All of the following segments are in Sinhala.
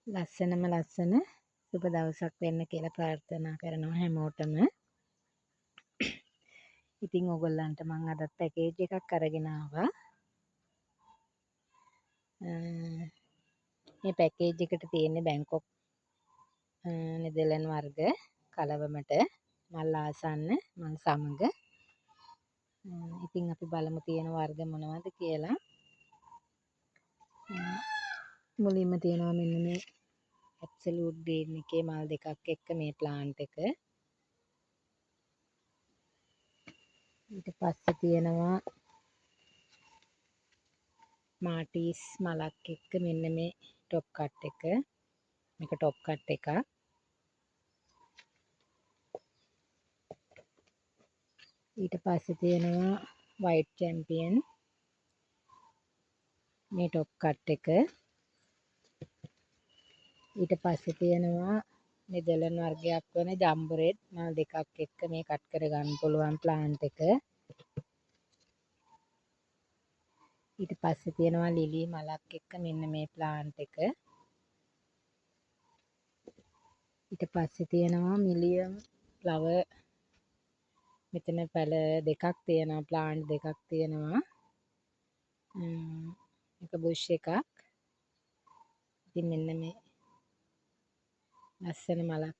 ලස්සනම ලස්සන සුබ දවසක් වෙන්න කියලා ප්‍රාර්ථනා කරනවා හැමෝටම. ඉතින් ඕගොල්ලන්ට මම අදත් පැකේජ් එකක් අරගෙන ආවා. මේ පැකේජ් එකට තියෙන්නේ බැංකොක් නෙදර්ලන්ඩ් වර්ග කලවමට මල් ආසන්න මල් සමග. ඉතින් අපි බලමු තියෙන වර්ග මොනවද කියලා. මුලින්ම තියෙනවා මෙන්න මේ ඇබ්සලූට් ග්‍රීන් එකේ මල් දෙකක් එක්ක මේ ප්ලාන්ට් එක. ඊට පස්සේ තියෙනවා මාටිස් මලක් එක්ක මෙන්න මේ টොප් කට් එක. මේක টොප් කට් එකක්. ඊට පස්සේ තියෙනවා වයිට් චැම්පියන් මේ টොප් කට් එක. ඊට පස්සේ තියෙනවා නෙදර්ලන්ඩ් වර්ගයක් වන ජම්බෝ රෙඩ් මල් දෙකක් එක්ක මේ කට් කරගන්න පුළුවන් ප්ලාන්ට් එක. ඊට පස්සේ තියෙනවා ලිලි මලක් එක්ක මෙන්න මේ ප්ලාන්ට් එක. ඊට පස්සේ තියෙනවා මිලියම් ෆ්ලවර් මෙතන පැල දෙකක් තියෙනවා ප්ලාන්ට් දෙකක් තියෙනවා. එක බුෂ් එකක්. ඉතින් මෙන්න මේ ලස්සන මලක්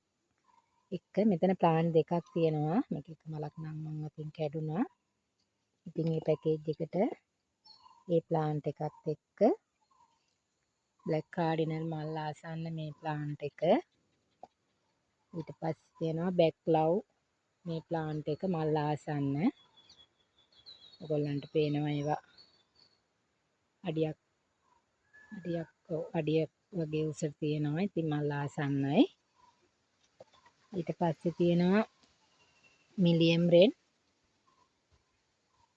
එක්ක මෙතන ප්ලාන්ට් දෙකක් තියෙනවා. මේක එක මලක් නම් මම අතින් කැඩුනා. ඉතින් මේ පැකේජ් එකට මේ ප්ලාන්ට් එකත් එක්ක බ්ලැක් කාඩිනල් මල් ආසන්න මේ ප්ලාන්ට් එක. ඊට පස්සේ තියෙනවා බැක් ලව් මේ ප්ලාන්ට් එක මල් ආසන්න. ඔයගොල්ලන්ට පේනවා ඒවා අඩියක් වගේ උසට තියෙනවා. ඉතින් මල් ආසන්නයි. ඊට පස්සේ තියෙනවා මිලියම් රෙඩ්.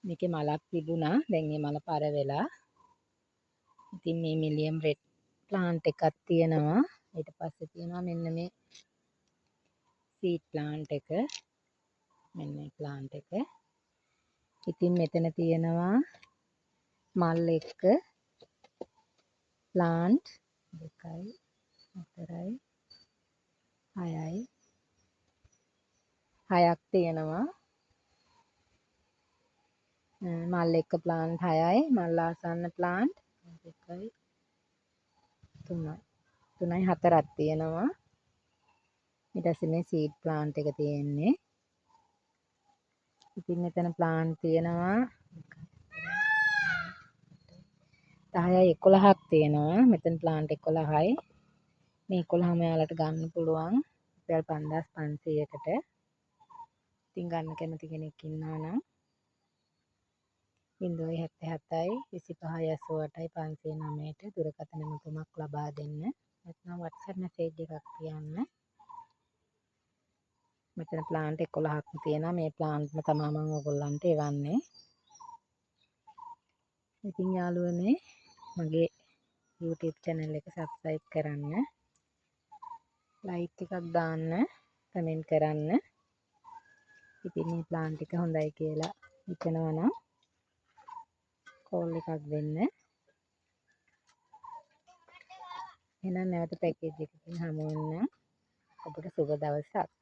මේකේ මලක් තිබුණා. දැන් මේ මල පර වෙලා. ඉතින් මේ මිලියම් රෙඩ් ප්ලාන්ට් එකක් තියෙනවා. ඊට පස්සේ තියෙනවා මෙන්න මේ සීඩ් ප්ලාන්ට් එක. මෙන්න මේ ප්ලාන්ට් එක. ඉතින් මෙතන තියෙනවා මල් එක්ක ප්ලාන්ට් 2යි 4යි 6යි 6ක් තියෙනවා. මල් එක්ක ප්ලාන්ට් 6යි මල් ආසන්න ප්ලාන්ට් 2යි 3යි 4ක් තියෙනවා. ඊට පස්සේ මේ සීඩ් ප්ලාන්ට් එක තියෙන්නේ. ඉතින් මෙතන ප්ලාන්ට් තියෙනවා 10යි 11ක් තියෙනවා. මෙතන ප්ලාන්ට් 11යි. මේ 11ම යාලට ගන්න පුළුවන් රුපියල් 5500කට. ඉතින් ගන්න කැමති කෙනෙක් ඉන්නවා නම් 077යි 25යි 88යි 509ට දුරකථන මුතුමක් ලබා දෙන්න. නැත්නම් WhatsApp මැසේජ් එකක් තියන්න. මෙතන ප්ලාන්ට් 11ක්ම තියෙනවා. මේ ප්ලාන්ට්ම තමයි මම ඔයගොල්ලන්ට එවන්නේ. ඉතින් යාළුවනේ මගේ YouTube channel එක subscribe කරන්න. like එකක් දාන්න, comment කරන්න. ඉතින් මේ ප්ලාන්ට් එක හොඳයි කියලා හිතනවා නම් call එකක් දෙන්න. එහෙනම් නැවත පැකේජ් එකකින් හමු වෙන්න. ඔබට සුබ දවසක්.